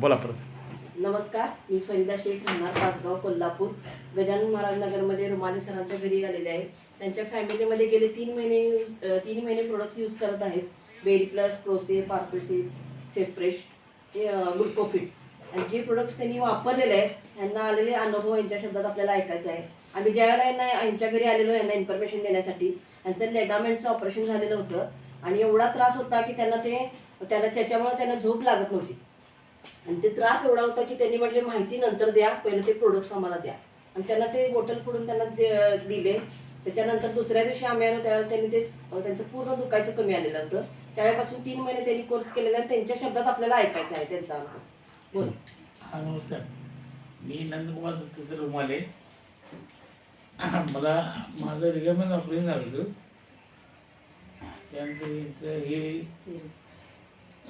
बोला परत. नमस्कार, मी फरीदा शेख, राहणार पाचगाव, कोल्हापूर. गजानन महाराज नगरमध्ये रुमाली सरांच्या घरी आलेले आहे. त्यांच्या फॅमिलीमध्ये गेले 3 महिने प्रोडक्ट्स यूज करत आहेत. बेरी प्लस, प्रोसेप, पार्टोसेप, सेफ्रेश, ग्लुकोफिट. आणि जे प्रोडक्ट्स त्यांनी वापरलेले आहेत त्यांना आलेले अनुभव यांच्या शब्दात आपल्याला ऐकायचा आहे. आम्ही ज्यावेळेला यांच्या घरी आलेलो यांना इन्फॉर्मेशन देण्यासाठी, त्यांचं लेगामेंटचं ऑपरेशन झालेलं होतं आणि एवढा त्रास होता की त्याच्यामुळे त्यांना झोप लागत नव्हती. आणि ते त्रास एवढा होता की त्यांनी म्हटले माहिती नंतर द्या, पहिले ते प्रोडक्ट्स आम्हाला द्या. आणि त्यांना ते बॉटल फोडून त्यांना दिले. त्याच्यानंतर दुसऱ्या दिवशी आम्ही आलो त्यावेळेला त्यांनी त्यांचं पूर्ण दुखायचं कमी आलेलं होतं. त्यावेळेपासून 3 महिने त्यांनी कोर्स केलेला आहे. त्यांच्या शब्दात आपल्याला ऐकायचं आहे त्यांचा अनुभव. बोल. हा, नमस्कार. मी नंदकुमार दत्तात्रय रुमाले. मला माझं रिगामेंट ऑपरेशन झालं होतं. त्यानंतर हे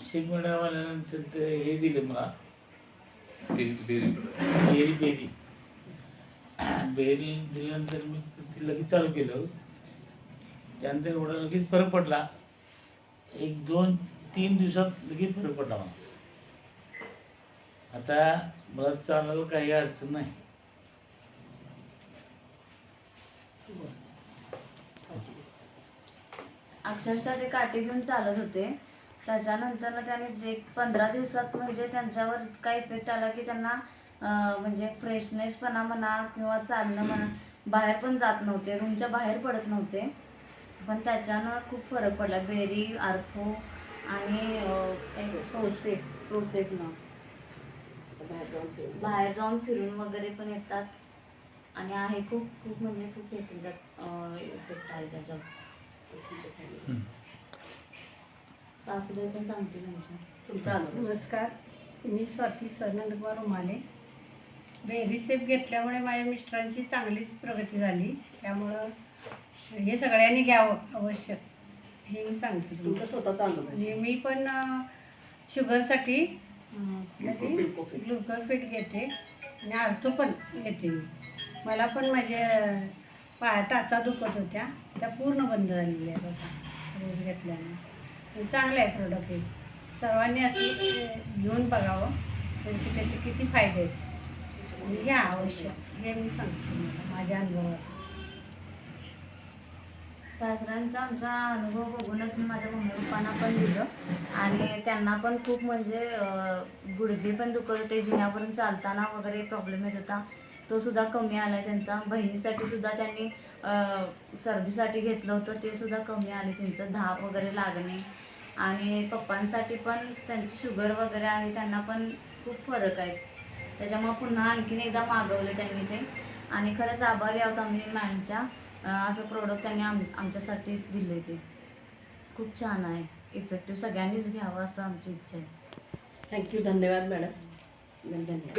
शेख मॅडमवाल्यानंतर हे दिलं मला बेरी दिल्यानंतर मी ते लगेच चालू केलं. त्यानंतर एवढा लगेच फरक पडला. 1-2-3 दिवसात लगेच फरक पडला मला. आता मला चालायला काही अडचण नाही. अक्षरशः ते काठी घेऊन चालत होते. त्याच्यानंतर त्याने 15 दिवसात म्हणजे त्यांच्यावर इतका इफेक्ट आला की त्यांना म्हणजे फ्रेशनेसपणा म्हणा किंवा चालणं म्हणा, बाहेर पण जात नव्हते, रूमच्या बाहेर पडत नव्हते. पण त्याच्यानं खूप फरक पडला. बेरी, आर्थो आणि प्रोसेपनं बाहेर जाऊन फिरून वगैरे पण येतात. आणि आहे खूप म्हणजे खूप इफेक्ट आहे त्याच्यावर. सासूबाई पण सांगते तुमचा अनुभव. नमस्कार, मी स्वाती नंदकुमार रुमाले. बेरीसेप घेतल्यामुळे माझ्या मिस्टरांची चांगलीच प्रगती झाली. त्यामुळं हे सगळ्यांनी घ्यावं आवश्यक, हे मी सांगते. तुमचा स्वतःचा अनुभव. म्हणजे मी पण शुगरसाठी ग्लुकोफिट घेते आणि आर्थो पण घेते मी. मला पण माझ्या टाचा दुखत होत्या, त्या पूर्ण बंद झालेल्या आहेत आता रोज घेतल्याने. चांगलं आहे प्रोडक्ट हे. सर्वांनी असं घेऊन बघावं की त्याचे किती फायदे आहेत. घ्या आवश्यक, हे मी सांगते तुम्हाला माझ्या अनुभवात. सासऱ्यांचा आमचा अनुभव बघूनच मी माझ्या मम्मी पप्पांना पण दिलं. आणि त्यांना पण खूप म्हणजे गुडघे पण दुखत होते, जिन्यापर्यंत चालताना वगैरे प्रॉब्लेम येत होता, तो सुद्धा कमी आला आहे त्यांचा. बहिणीसाठी सुद्धा त्यांनी सर्दीसाठी घेतलं होतं, ते सुद्धा कमी आले त्यांचं, धाप वगैरे लागणे. आणि पप्पांसाठी पण त्यांची शुगर वगैरे आहे, त्यांना पण खूप फरक आहे. त्याच्यामुळे पुन्हा आणखीन एकदा मागवलं त्यांनी ते. आणि खरंच आभारी आहोत आम्ही मॅमच्या, असं प्रोडक्ट त्यांनी आमच्यासाठी दिले. ते खूप छान आहे, इफेक्टिव्ह. सगळ्यांनीच घ्यावं असं आमची इच्छा आहे. थँक्यू. धन्यवाद मॅडम. धन्यवाद.